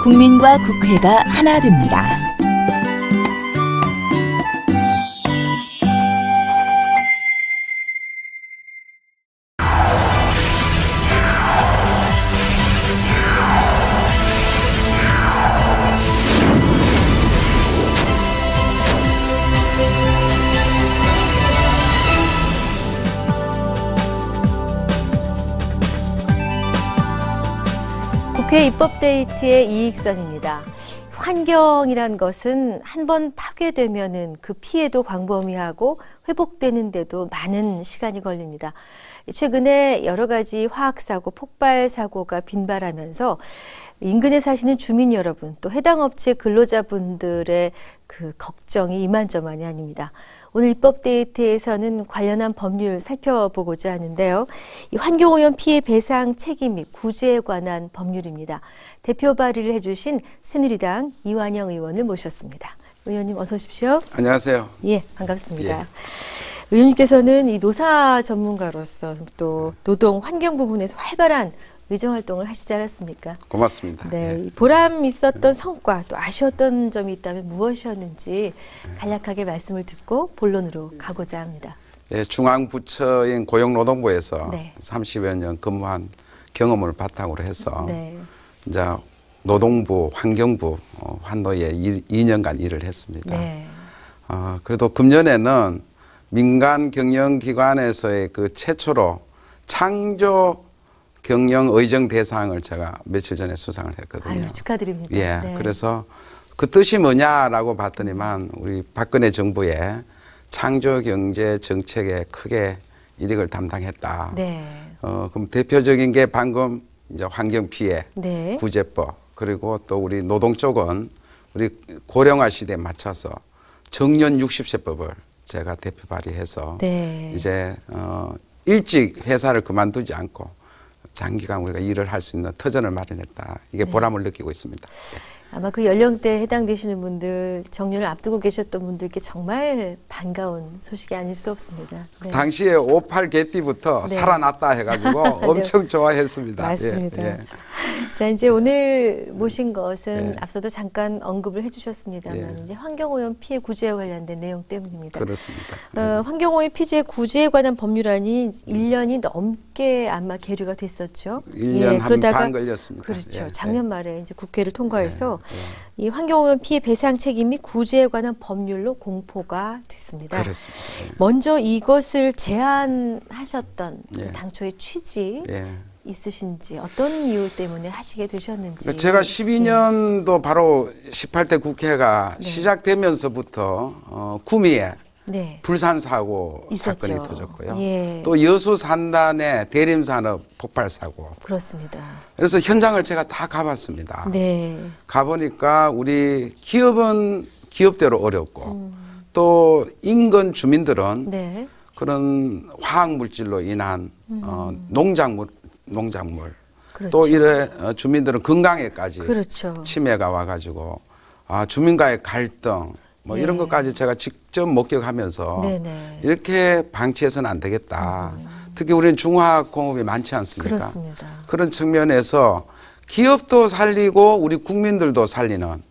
국민과 국회가 하나 됩니다. 국회 입법데이트의 이익선입니다. 환경이란 것은 한번 파괴되면은 그 피해도 광범위하고 회복되는데도 많은 시간이 걸립니다. 최근에 여러 가지 화학사고, 폭발사고가 빈발하면서 인근에 사시는 주민 여러분, 또 해당 업체 근로자분들의 그 걱정이 이만저만이 아닙니다. 오늘 입법데이트에서는 관련한 법률 살펴보고자 하는데요. 이 환경오염 피해 배상 책임 및 구제에 관한 법률입니다. 대표 발의를 해주신 새누리당 이완영 의원을 모셨습니다. 의원님 어서 오십시오. 안녕하세요. 예, 반갑습니다. 예. 의원님께서는 이 노사 전문가로서 또 노동 환경 부분에서 활발한 의정활동을 하시지 않았습니까? 고맙습니다. 네, 보람 있었던 성과 또 아쉬웠던 점이 있다면 무엇이었는지 간략하게 말씀을 듣고 본론으로 가고자 합니다. 예, 중앙부처인 고용노동부에서 네. 30여 년 근무한 경험을 바탕으로 해서 네. 이제 노동부, 환경부 환노에 2년간 일을 했습니다. 네. 그래도 금년에는 민간 경영기관에서의 그 최초로 창조 경영 의정 대상을 제가 며칠 전에 수상을 했거든요. 아유, 축하드립니다. 예, 네. 그래서 그 뜻이 뭐냐라고 봤더니만 우리 박근혜 정부의 창조 경제 정책에 크게 일익을 담당했다. 네. 그럼 대표적인 게 방금 이제 환경 피해 네. 구제법, 그리고 또 우리 노동 쪽은 우리 고령화 시대에 맞춰서 정년 60세법을 제가 대표 발의해서 네. 이제 일찍 회사를 그만두지 않고 장기간 우리가 일을 할 수 있는 터전을 마련했다. 이게 보람을 느끼고 있습니다. 아마 그 연령대에 해당되시는 분들, 정년을 앞두고 계셨던 분들께 정말 반가운 소식이 아닐 수 없습니다. 네. 당시에 58 개띠부터 네. 살아났다 해가지고 엄청 좋아했습니다. 맞습니다. 예, 예. 자, 이제 오늘 모신 것은 네. 앞서도 잠깐 언급을 해주셨습니다만 네. 이제 환경오염 피해 구제와 관련된 내용 때문입니다. 그렇습니다. 환경오염 피해 구제에 관한 법률안이 1년이 넘게 아마 계류가 됐었죠. 1년 한 반 걸렸습니다. 그렇죠. 예, 작년 말에 이제 국회를 통과해서 예. 이 환경오염 피해 배상 책임 및 구제에 관한 법률로 공포가 됐습니다. 그렇습니다. 예. 먼저 이것을 제안하셨던 예. 당초의 취지 예. 있으신지, 어떤 이유 때문에 하시게 되셨는지. 그러니까 제가 12년도 바로 18대 국회가 네. 시작되면서부터 구미에 네. 불산 사고 있었죠. 사건이 터졌고요. 예. 또 여수 산단의 대림산업 폭발 사고. 그렇습니다. 그래서 현장을 제가 다 가봤습니다. 네. 가보니까 우리 기업은 기업대로 어렵고 또 인근 주민들은 네. 그런 화학 물질로 인한 농작물 그렇죠. 또 이래 주민들은 건강에까지 그렇죠. 치매가 와가지고 주민과의 갈등 뭐 이런 것까지 제가 직접 목격하면서 네네. 이렇게 방치해서는 안 되겠다. 특히 우리는 중화학공업이 많지 않습니까? 그렇습니다. 그런 측면에서 기업도 살리고 우리 국민들도 살리는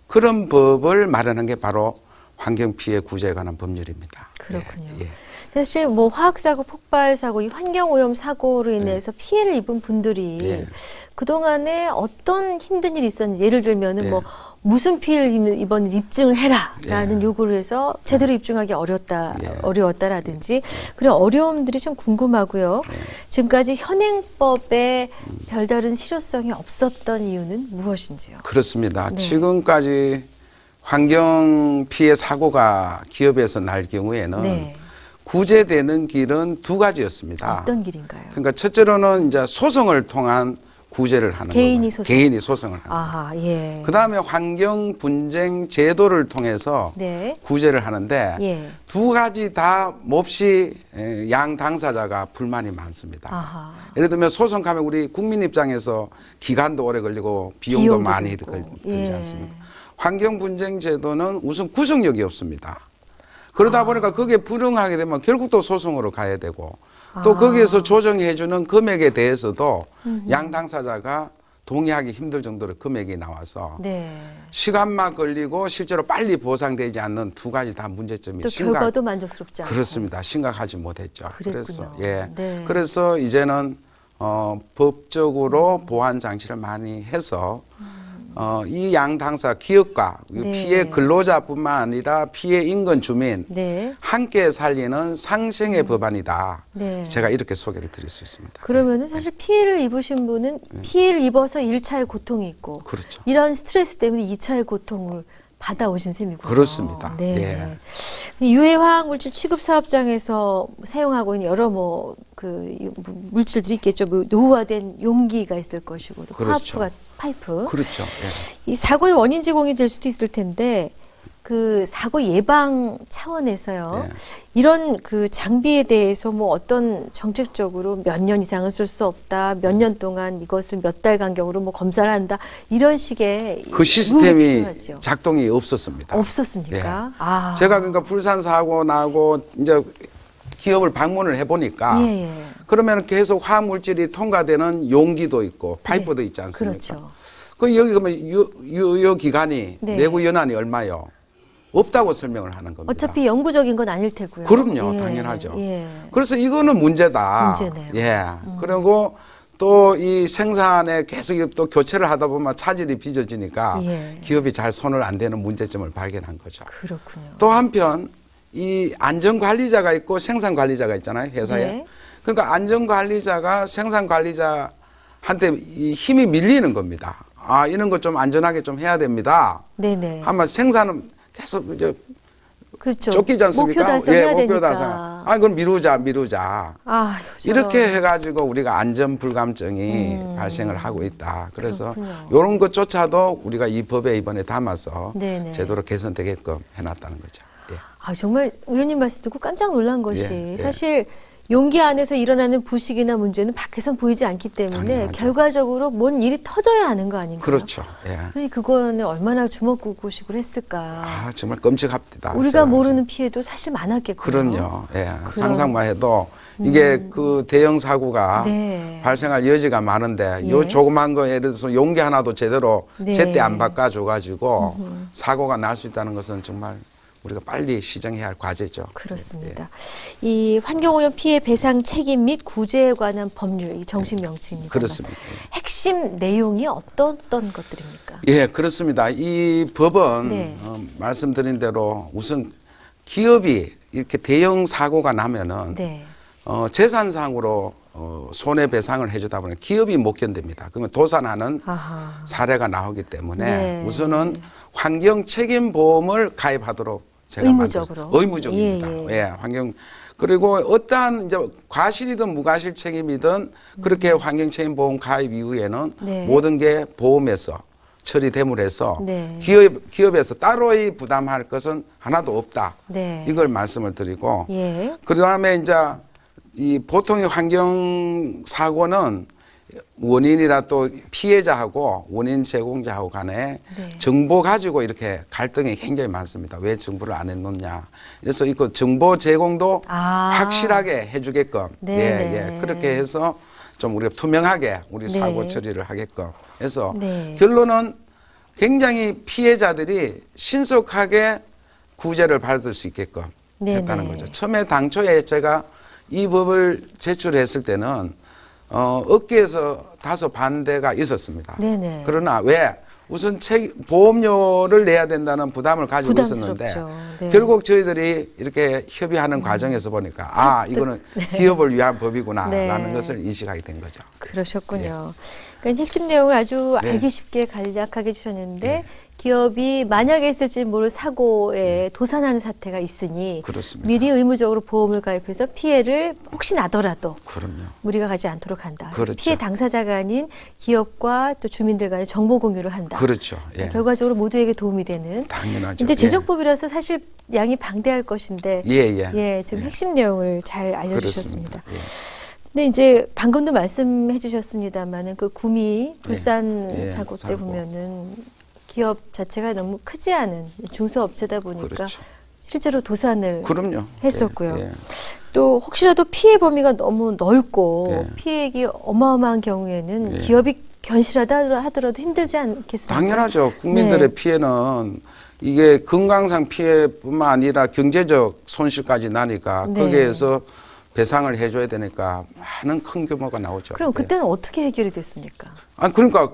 그런 법을 마련한 게 바로 환경피해 구제에 관한 법률입니다. 그렇군요. 예, 예. 사실 뭐 화학사고, 폭발사고, 이 환경오염 사고로 인해서 피해를 입은 분들이 예. 그동안에 어떤 힘든 일이 있었는지, 예를 들면은 예. 뭐 무슨 피해를 입었는지 입증을 해라라는 예. 요구를 해서 제대로 입증하기 어려웠다라든지 그런 어려움들이 좀 궁금하고요. 지금까지 현행법에 별다른 실효성이 없었던 이유는 무엇인지요? 그렇습니다. 네. 지금까지 환경 피해 사고가 기업에서 날 경우에는 네. 구제되는 길은 두 가지였습니다. 어떤 길인가요? 그러니까 첫째로는 이제 소송을 통한 구제를 하는 개인이 거예요. 소송. 개인이 소송을 하는 아하, 예. 그다음에 환경 분쟁 제도를 통해서 네. 구제를 하는데 예. 두 가지 다 몹시 양 당사자가 불만이 많습니다. 아하. 예를 들면 소송 가면 우리 국민 입장에서 기간도 오래 걸리고 비용도 많이 들지 예. 않습니까? 환경 분쟁 제도는 우선 구속력이 없습니다. 그러다 보니까 그게 불응하게 되면 결국 또 소송으로 가야 되고 또 거기에서 조정해 주는 금액에 대해서도 양 당사자가 동의하기 힘들 정도로 금액이 나와서 네. 시간만 걸리고 실제로 빨리 보상되지 않는 두 가지 다 문제점이 또 결과도 만족스럽지 않고. 그렇습니다. 심각하지 못했죠. 그랬군요. 그래서 네. 그래서 이제는 법적으로 보완 장치를 많이 해서 이 양 당사 기업과 네. 피해 근로자뿐만 아니라 피해 인근 주민 네. 함께 살리는 상생의 법안이다. 네. 제가 이렇게 소개를 드릴 수 있습니다. 그러면은 사실 피해를 입으신 분은 피해를 입어서 1차의 고통이 있고 그렇죠. 이런 스트레스 때문에 2차의 고통을 받아오신 셈이군요. 그렇습니다. 네. 유해 화학물질 취급 사업장에서 사용하고 있는 여러 물질들이 있겠죠. 뭐 노후화된 용기가 있을 것이고 또 그렇죠. 파이프. 그렇죠. 예. 이 사고의 원인 제공이 될 수도 있을 텐데 그 사고 예방 차원에서요. 네. 이런 그 장비에 대해서 뭐 어떤 정책적으로 몇 년 이상은 쓸 수 없다. 몇 년 동안 이것을 몇 달 간격으로 뭐 검사를 한다. 이런 식의 그 시스템이 필요하죠. 작동이 없었습니다. 없었습니까? 예. 아. 제가 그러니까 불산 사고 나고 이제 기업을 방문을 해보니까 예. 그러면 계속 화학물질이 통과되는 용기도 있고 파이프도 있지 않습니까? 그렇죠. 그 여기 그러면 유효 기간이 네. 내구 연한이 얼마요? 없다고 설명을 하는 겁니다. 어차피 영구적인 건 아닐 테고요. 그럼요, 예. 당연하죠. 예. 그래서 이거는 문제다. 문제네요. 예. 그리고 또 이 생산에 계속 또 교체를 하다 보면 차질이 빚어지니까 예. 기업이 잘 손을 안 대는 문제점을 발견한 거죠. 그렇군요. 또 한편 이 안전관리자가 있고 생산관리자가 있잖아요, 회사에. 네. 그러니까 안전관리자가 생산관리자한테 이 힘이 밀리는 겁니다. 아, 이런 거 좀 안전하게 좀 해야 됩니다. 네네. 아마 생산은 계속 이제 그렇죠. 쫓기지 않습니까? 목표 달성해야 목표 되니까. 달성. 아, 그건 미루자. 아휴, 이렇게 해가지고 우리가 안전 불감증이 발생을 하고 있다. 그래서 그렇군요. 이런 것조차도 우리가 이 법에 이번에 담아서 네네. 제도로 개선되게끔 해놨다는 거죠. 예. 아, 정말 의원님 말씀 듣고 깜짝 놀란 것이 예. 사실 용기 안에서 일어나는 부식이나 문제는 밖에선 보이지 않기 때문에 당연하죠. 결과적으로 뭔 일이 터져야 하는 거 아닌가요? 그렇죠. 예. 그러니 그거는 얼마나 주먹구구식으로 했을까. 아, 정말 끔찍합니다. 우리가 제가 모르는 피해도 사실 많았겠고요. 그럼요. 예. 상상만 해도 이게 그 대형 사고가 네. 발생할 여지가 많은데 예. 요 조그만 거 예를 들어서 용기 하나도 제대로 네. 제때 안 바꿔줘가지고 사고가 날 수 있다는 것은 정말 우리가 빨리 시정해야 할 과제죠. 그렇습니다. 이 환경오염 피해 배상 책임 및 구제에 관한 법률, 이 정식 명칭입니다. 그렇습니다. 핵심 내용이 어떤 것들입니까? 예, 그렇습니다. 이 법은 네. 말씀드린 대로 우선 기업이 이렇게 대형 사고가 나면은 네. 재산상으로 손해배상을 해주다 보니 기업이 못 견딥니다. 그러면 도산하는 아하. 사례가 나오기 때문에 네. 우선은 환경 책임 보험을 가입하도록 제가 의무적으로. 의무적입니다. 예, 환경 그리고 어떠한 이제 과실이든 무과실 책임이든 그렇게 환경 책임 보험 가입 이후에는 네. 모든 게 보험에서 처리됨으로해서 네. 기업에서 따로이 부담할 것은 하나도 없다. 네. 이걸 말씀을 드리고 예. 그다음에 이제 이 보통의 환경 사고는 원인이라 또 피해자하고 원인 제공자하고 간에 네. 정보 가지고 이렇게 갈등이 굉장히 많습니다. 왜 정보를 안 해놓냐. 그래서 이거 정보 제공도 확실하게 해주게끔 네. 그렇게 해서 좀 우리가 투명하게 우리 네. 사고 처리를 하게끔 해서 네. 결론은 굉장히 피해자들이 신속하게 구제를 받을 수 있게끔 네, 했다는 네. 거죠. 처음에 당초에 제가 이 법을 제출했을 때는 업계에서 다소 반대가 있었습니다. 네네. 그러나 왜? 우선 보험료를 내야 된다는 부담을 가지고 부담스럽죠. 있었는데 네. 결국 저희들이 이렇게 협의하는 과정에서 보니까 이거는 기업을 위한 법이구나라는 네. 것을 인식하게 된 거죠. 그러셨군요. 그러니까 핵심 내용을 아주 네. 알기 쉽게 간략하게 주셨는데 기업이 만약에 있을지 모를 사고에 도산하는 사태가 있으니 그렇습니다. 미리 의무적으로 보험을 가입해서 피해를 혹시 나더라도 그럼요. 무리가 가지 않도록 한다. 그렇죠. 피해 당사자가 아닌 기업과 또 주민들 간의 정보 공유를 한다. 그렇죠. 예. 결과적으로 모두에게 도움이 되는. 당연하죠. 이제 제정법이라서 사실 양이 방대할 것인데 지금 핵심 내용을 잘 알려주셨습니다. 근데 이제 방금도 말씀해 주셨습니다만은 그 구미 불산 사고 때 보면은 기업 자체가 너무 크지 않은 중소업체다 보니까 그렇죠. 실제로 도산을 그럼요. 했었고요. 또 혹시라도 피해 범위가 너무 넓고 피해액이 어마어마한 경우에는 기업이 견실하다 하더라도 힘들지 않겠습니까? 당연하죠. 국민들의 네. 피해는 이게 건강상 피해뿐만 아니라 경제적 손실까지 나니까 네. 거기에서 배상을 해줘야 되니까 많은 큰 규모가 나오죠. 그럼 예. 그때는 어떻게 해결이 됐습니까? 그러니까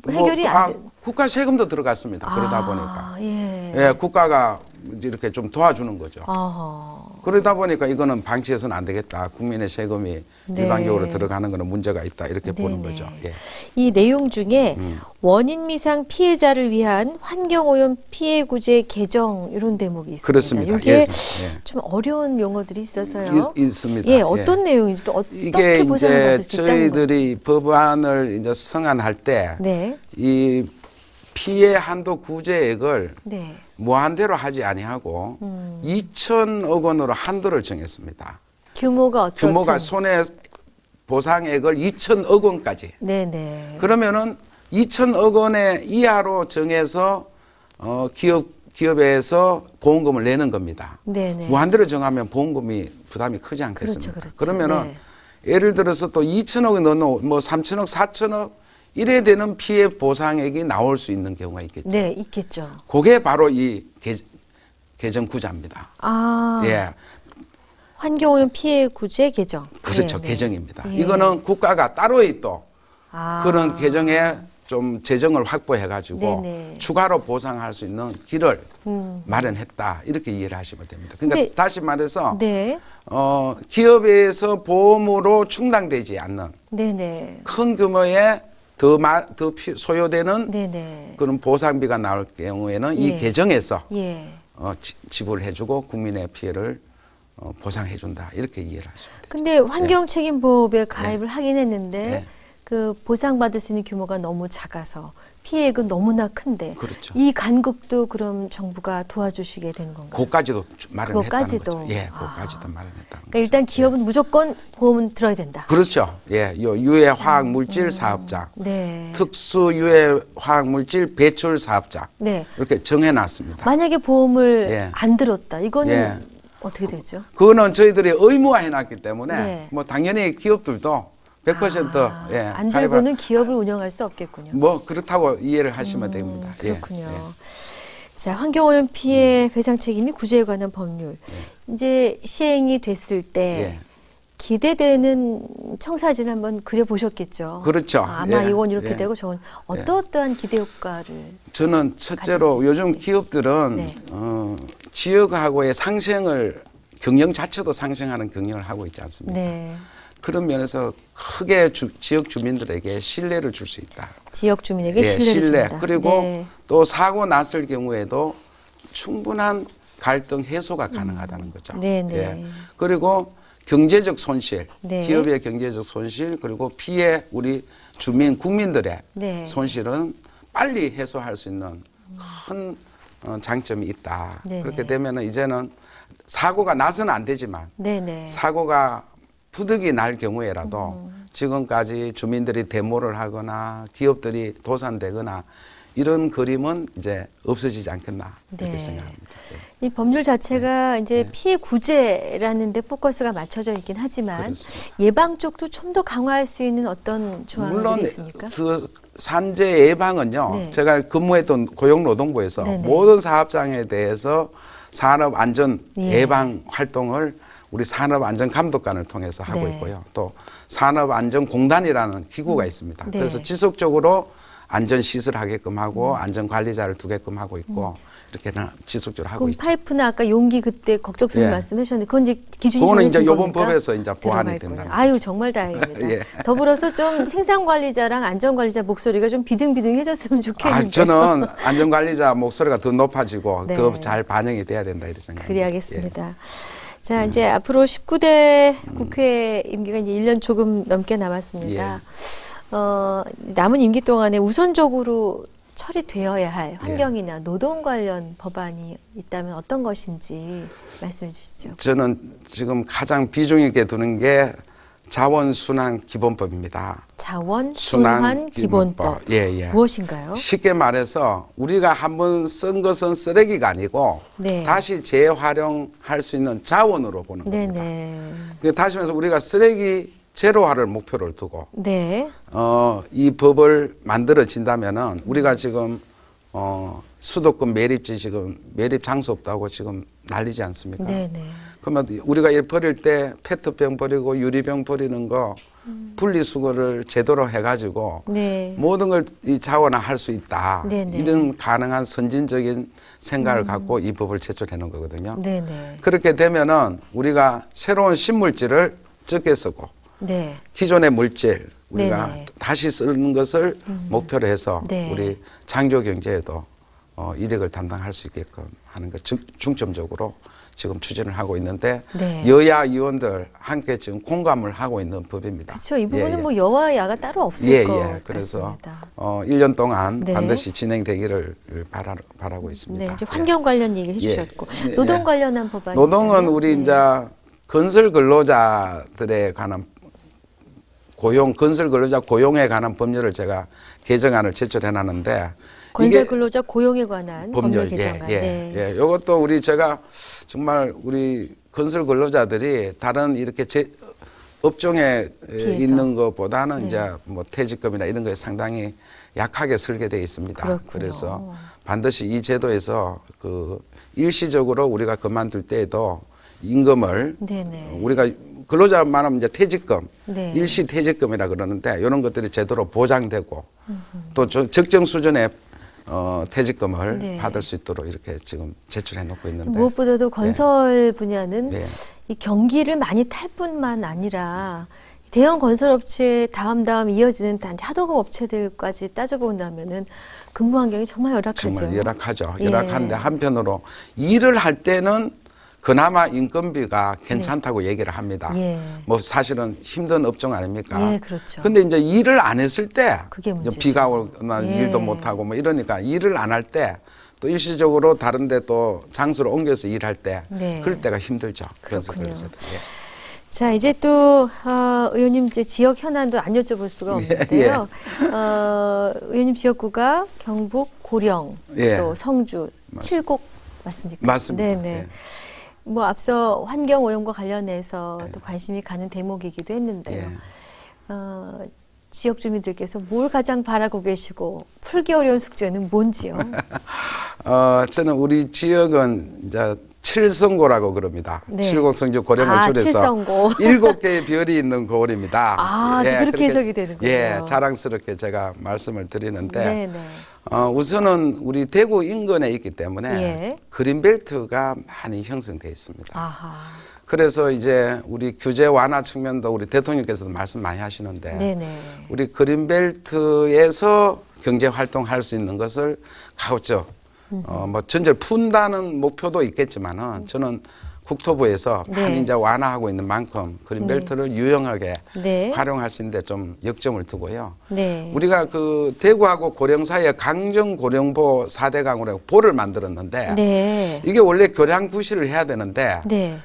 해결이 안 돼. 국가 세금도 들어갔습니다. 그러다 보니까. 예. 예, 국가가 이렇게 좀 도와주는 거죠. 어허. 그러다 보니까 이거는 방치해서는 안 되겠다. 국민의 세금이 네. 일반적으로 들어가는 거는 문제가 있다. 이렇게 보는 네네. 거죠. 예. 이 내용 중에 원인 미상 피해자를 위한 환경오염 피해구제 개정 이런 대목이 있습니다. 그렇습니다. 이게 예. 좀 어려운 용어들이 있어서요. 있습니다. 예, 어떤 내용인지 또 이게 어떻게 보상을 이제 받을 수 있다는 건지. 저희들이 법안을 이제 성안할 때 네, 이 피해 한도 구제액을 네. 무한대로 하지 아니하고 2천억 원으로 한도를 정했습니다. 규모가 어떻게? 규모가 손해 보상액을 2천억 원까지. 네네. 그러면은 2천억 원의 이하로 정해서 기업에서 보험금을 내는 겁니다. 네네. 무한대로 정하면 보험금이 부담이 크지 않겠습니까? 그렇죠, 그렇죠. 그러면은 네. 예를 들어서 또 2천억이 넘는 뭐 3천억, 4천억 이래 되는 피해 보상액이 나올 수 있는 경우가 있겠죠. 네, 있겠죠. 그게 바로 이 개정 구자입니다. 아, 예, 환경오염 피해 구제 개정. 그렇죠. 네, 네. 개정입니다. 예. 이거는 국가가 따로이 또 아. 그런 개정에 좀 재정을 확보해가지고 네네. 추가로 보상할 수 있는 길을 마련했다. 이렇게 이해를 하시면 됩니다. 그러니까 근데- 다시 말해서 네, 기업에서 보험으로 충당되지 않는 네네. 큰 규모의 더 소요되는 네네. 그런 보상비가 나올 경우에는 예. 이 개정에서 예. 지불해주고 국민의 피해를 보상해준다. 이렇게 이해를 하시면 돼요. 근데 환경책임보험에 가입을 하긴 했는데 네. 그 보상받을 수 있는 규모가 너무 작아서 피해액은 너무나 큰데 그렇죠. 이 간극도 그럼 정부가 도와주시게 되는 건가요? 그까지도 마련했다는 그거까지도. 거죠. 예, 그까지도 마련했다는 거죠. 그러니까 일단 기업은 무조건 보험은 들어야 된다. 그렇죠. 예, 요 유해 화학 물질 사업장, 네. 특수 유해 화학 물질 배출 사업장 네. 이렇게 정해놨습니다. 만약에 보험을 예. 안 들었다. 이거는 예. 어떻게 되죠? 그거는 저희들이 의무화해놨기 때문에 네. 뭐 당연히 기업들도 100% 예, 안 들고는 기업을 운영할 수 없겠군요. 뭐 그렇다고 이해를 하시면 됩니다. 예, 그렇군요. 예. 자, 환경오염 피해 배상 책임이 구제에 관한 법률. 이제 시행이 됐을 때 예. 기대되는 청사진 한번 그려보셨겠죠. 그렇죠. 아마 예, 이건 이렇게 예. 되고 저건 어떠한 기대 효과를. 저는 가질 첫째로 수 요즘 있을지. 기업들은 네. 지역하고의 상생을 경영 자체도 상생하는 경영을 하고 있지 않습니까? 네. 그런 면에서 크게 지역 주민들에게 신뢰를 줄 수 있다. 지역 주민에게 예, 신뢰를 준다. 그리고 네. 또 사고 났을 경우에도 충분한 갈등 해소가 가능하다는 거죠. 네네. 예. 그리고 경제적 손실, 네. 기업의 경제적 손실, 그리고 피해 우리 국민들의 네. 손실은 빨리 해소할 수 있는 큰 장점이 있다. 네네. 그렇게 되면 이제는 사고가 나서는 안 되지만 네네. 사고가 부득이 날 경우에라도 지금까지 주민들이 데모를 하거나 기업들이 도산되거나 이런 그림은 이제 없어지지 않겠나 이렇게 네. 생각합니다. 이 법률 자체가 네. 이제 피해 구제라는 데 포커스가 맞춰져 있긴 하지만 그렇습니다. 예방 쪽도 좀 더 강화할 수 있는 어떤 조항들이 물론 있습니까? 그 산재 예방은요. 네. 제가 근무했던 고용노동부에서 네네. 모든 사업장에 대해서 산업안전 예. 예방 활동을 우리 산업안전감독관을 통해서 하고 네. 있고요. 또 산업안전공단이라는 기구가 있습니다. 네. 그래서 지속적으로 안전시설 하게끔 하고 안전관리자를 두게끔 하고 있고 이렇게 지속적으로 하고 그럼 있죠. 파이프나 아까 용기 그때 걱정스러운 예. 말씀하셨는데 그건 이제 기준이 그거는 이제 정해진 이번 겁니까? 법에서 이제 보완이 들어가 있군요. 된다는 아유 정말 다행입니다. 예. 더불어서 좀 생산관리자랑 안전관리자 목소리가 좀 비등비등해졌으면 좋겠는데. 저는 안전관리자 목소리가 더 높아지고 네. 더 잘 반영이 돼야 된다 이렇게 생각합니다. 그래야겠습니다. 자, 이제 앞으로 19대 국회 임기가 이제 1년 조금 넘게 남았습니다. 남은 임기 동안에 우선적으로 처리되어야 할 환경이나 노동 관련 법안이 있다면 어떤 것인지 말씀해 주시죠. 저는 지금 가장 비중 있게 두는 게 자원순환기본법입니다. 자원순환기본법. 예. 무엇인가요? 쉽게 말해서 우리가 한번 쓴 것은 쓰레기가 아니고 네. 다시 재활용할 수 있는 자원으로 보는 겁니다. 네네. 다시 말해서 우리가 쓰레기 제로화를 목표를 두고 네. 이 법을 만들어진다면은 우리가 지금 수도권 매립지 지금 매립 장소 없다고 지금 난리지 않습니까? 네네. 그러면 우리가 이 버릴 때 페트병 버리고 유리병 버리는 거 분리수거를 제대로 해가지고 네. 모든 걸 이 자원화할 수 있다. 네네. 이런 가능한 선진적인 생각을 갖고 이 법을 제출해 놓은 거거든요. 네네. 그렇게 되면은 우리가 새로운 신물질을 적게 쓰고 네. 기존의 물질 우리가 네네. 다시 쓰는 것을 목표로 해서 네. 우리 창조 경제에도 이력을 담당할 수 있게끔 하는 것 중점적으로 지금 추진을 하고 있는데 네. 여야 의원들 함께 지금 공감을 하고 있는 법입니다. 그렇죠. 이 부분은 예, 예. 뭐 여와 야가 따로 없을 예, 것 예. 그래서 같습니다. 1년 동안 네. 반드시 진행되기를 바라고 있습니다. 네, 이제 환경 관련 얘기를 해주셨고 예. 노동 예. 관련한 법안. 노동은 우리 이제 건설 근로자들에 관한 건설 근로자 고용에 관한 법률을 제가 개정안을 제출해 놨는데 건설 근로자 고용에 관한 법률 개정안. 예, 네. 예. 이것도 제가 정말 우리 건설 근로자들이 다른 이렇게 업종에 비해서. 있는 것보다는 네. 이제 뭐 퇴직금이나 이런 거에 상당히 약하게 설계되어 있습니다. 그렇군요. 그래서 반드시 이 제도에서 일시적으로 우리가 그만둘 때에도 임금을 네네. 우리가 근로자만 하면 이제 퇴직금, 네. 일시 퇴직금이라 그러는데 이런 것들이 제대로 보장되고 또 적정 수준의 퇴직금을 네. 받을 수 있도록 이렇게 지금 제출해 놓고 있는데 무엇보다도 건설 분야는 예. 이 경기를 많이 탈 뿐만 아니라 대형 건설업체 다음 이어지는 단지 하도급 업체들까지 따져본다면은 근무 환경이 정말 열악하죠. 정말 열악하죠. 예. 열악한데 한편으로 일을 할 때는 그나마 인건비가 괜찮다고 얘기를 합니다. 예. 뭐 사실은 힘든 업종 아닙니까? 예, 그렇죠. 근데 이제 일을 안 했을 때 그게 문제죠. 비가 오거나 예. 일도 못 하고 뭐 이러니까 일을 안 할 때 또 일시적으로 다른 데 또 장소를 옮겨서 일할 때 네. 그럴 때가 힘들죠. 그래서 그렇군요. 그러죠. 자, 이제 또 의원님 이제 지역 현안도 안 여쭤볼 수가 없는데요. 의원님 지역구가 경북 고령, 예. 또 성주, 칠곡 맞습니까? 맞습니다. 네네. 예. 뭐 앞서 환경 오염과 관련해서 또 관심이 가는 대목이기도 했는데요. 예. 지역 주민들께서 뭘 가장 바라고 계시고 풀기 어려운 숙제는 뭔지요? 저는 우리 지역은 이제 칠성고라고 그럽니다. 네. 칠곡성주 고령을 줄여서 칠성고. 7개의 별이 있는 고을입니다. 또 그렇게 해석이 되는군요. 예, 자랑스럽게 제가 말씀을 드리는데 네네. 우선은 우리 대구 인근에 있기 때문에 예. 그린벨트가 많이 형성되어 있습니다. 아하. 그래서 이제 우리 규제 완화 측면도 우리 대통령께서도 말씀 많이 하시는데 네네. 우리 그린벨트에서 경제 활동할 수 있는 것을 가급적 뭐 전체 푼다는 목표도 있겠지만은 저는 국토부에서 네. 많이 이제 완화하고 있는 만큼 그린벨트를 유용하게 네. 활용할 수 있는데 좀 역점을 두고요. 네. 우리가 대구하고 고령 사이에 강정 고령보 4대 강으로 보를 만들었는데 네. 이게 원래 교량 구실을 해야 되는데 네.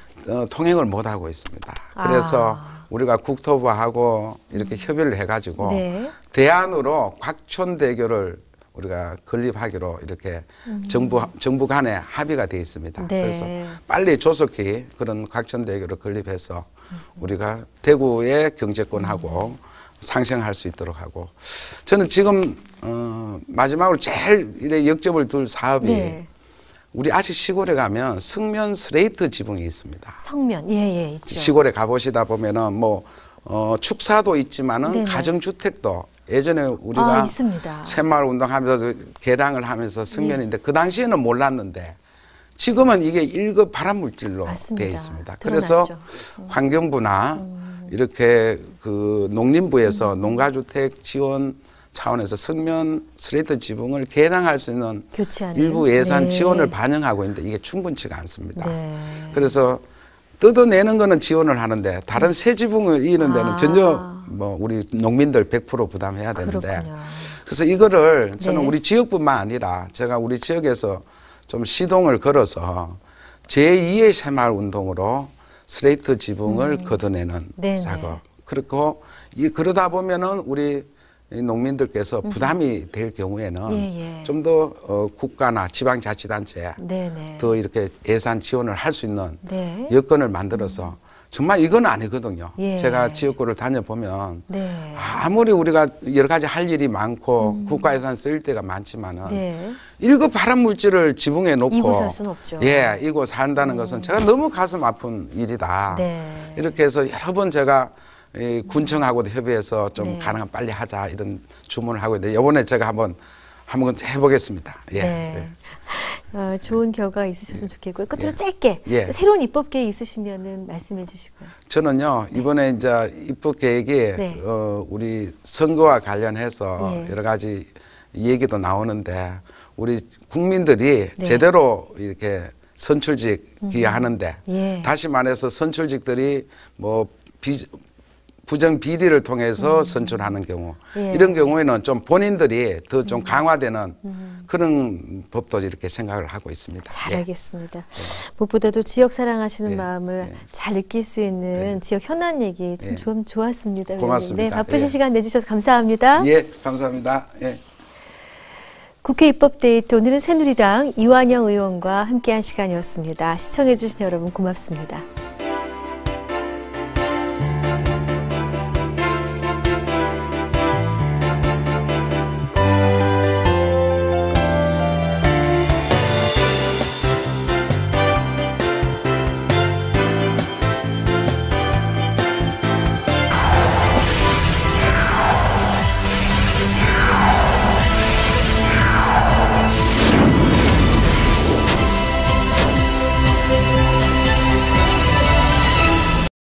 통행을 못 하고 있습니다. 그래서 우리가 국토부하고 이렇게 협의를 해가지고 네. 대안으로 곽촌대교를 우리가 건립하기로 이렇게 정부 간에 합의가 되어 있습니다. 네. 그래서 빨리 조속히 그런 곽촌대교를 건립해서 우리가 대구의 경제권하고 상생할 수 있도록 하고 저는 지금 마지막으로 제일 이래 역점을 둘 사업이 네. 우리 아직 시골에 가면 성면 스레이트 지붕이 있습니다. 성면, 예, 있죠. 시골에 가보시다 보면은 뭐 축사도 있지만은 네네. 가정주택도 예전에 우리가 있습니다. 새마을 운동하면서 개량을 하면서 성면인데 그 당시에는 몰랐는데 지금은 이게 1급 발암물질로 맞습니다. 되어 있습니다. 드러났죠. 그래서 환경부나 이렇게 농림부에서 농가주택 지원 차원에서 성면 스레이트 지붕을 개량할 수 있는 교체하는. 일부 예산 네. 지원을 반영하고 있는데 이게 충분치가 않습니다. 네. 그래서 뜯어내는 거는 지원을 하는데 다른 새 지붕을 이는 데는 전혀 뭐 우리 농민들 100% 부담해야 되는데 그렇군요. 그래서 이거를 저는 네. 우리 지역뿐만 아니라 제가 우리 지역에서 좀 시동을 걸어서 제2의 새마을 운동으로 스레이트 지붕을 걷어내는 네네. 작업. 그렇고 그러다 보면은 우리 농민들께서 부담이 될 경우에는 예. 좀 더 국가나 지방자치단체 네네. 더 이렇게 예산 지원을 할 수 있는 네. 여건을 만들어서 정말 이건 아니거든요. 예. 제가 지역구를 다녀보면 네. 아무리 우리가 여러 가지 할 일이 많고 국가 예산 쓸 때가 많지만은 네. 1급 발암 물질을 지붕에 놓고 이고 살 수는 없죠. 예, 이고 산다는 것은 제가 너무 가슴 아픈 일이다. 네. 이렇게 해서 여러 번 제가 이 군청하고도 협의해서 좀 네. 가능하면 빨리 하자 이런 주문을 하고 있는데 이번에 제가 한번 해보겠습니다. 예. 네. 좋은 결과 있으셨으면 좋겠고요. 끝으로 짧게 예. 새로운 입법 계획 있으시면은 말씀해 주시고요. 저는요 이번에 이제 입법 계획이 네. 우리 선거와 관련해서 예. 여러 가지 얘기도 나오는데 우리 국민들이 네. 제대로 이렇게 선출직 기여하는데 예. 다시 말해서 선출직들이 뭐 부정 비리를 통해서 선출하는 경우 예. 이런 경우에는 좀 본인들이 더 좀 강화되는 그런 법도 이렇게 생각을 하고 있습니다. 잘 예. 알겠습니다. 무엇보다도 지역 사랑하시는 예. 마음을 예. 잘 느낄 수 있는 지역 현안 얘기 참 예. 좀 좋았습니다. 고맙습니다. 네, 바쁘신 예. 시간 내주셔서 감사합니다. 예, 감사합니다. 예. 국회 입법데이트 오늘은 새누리당 이완영 의원과 함께한 시간이었습니다. 시청해 주신 여러분 고맙습니다.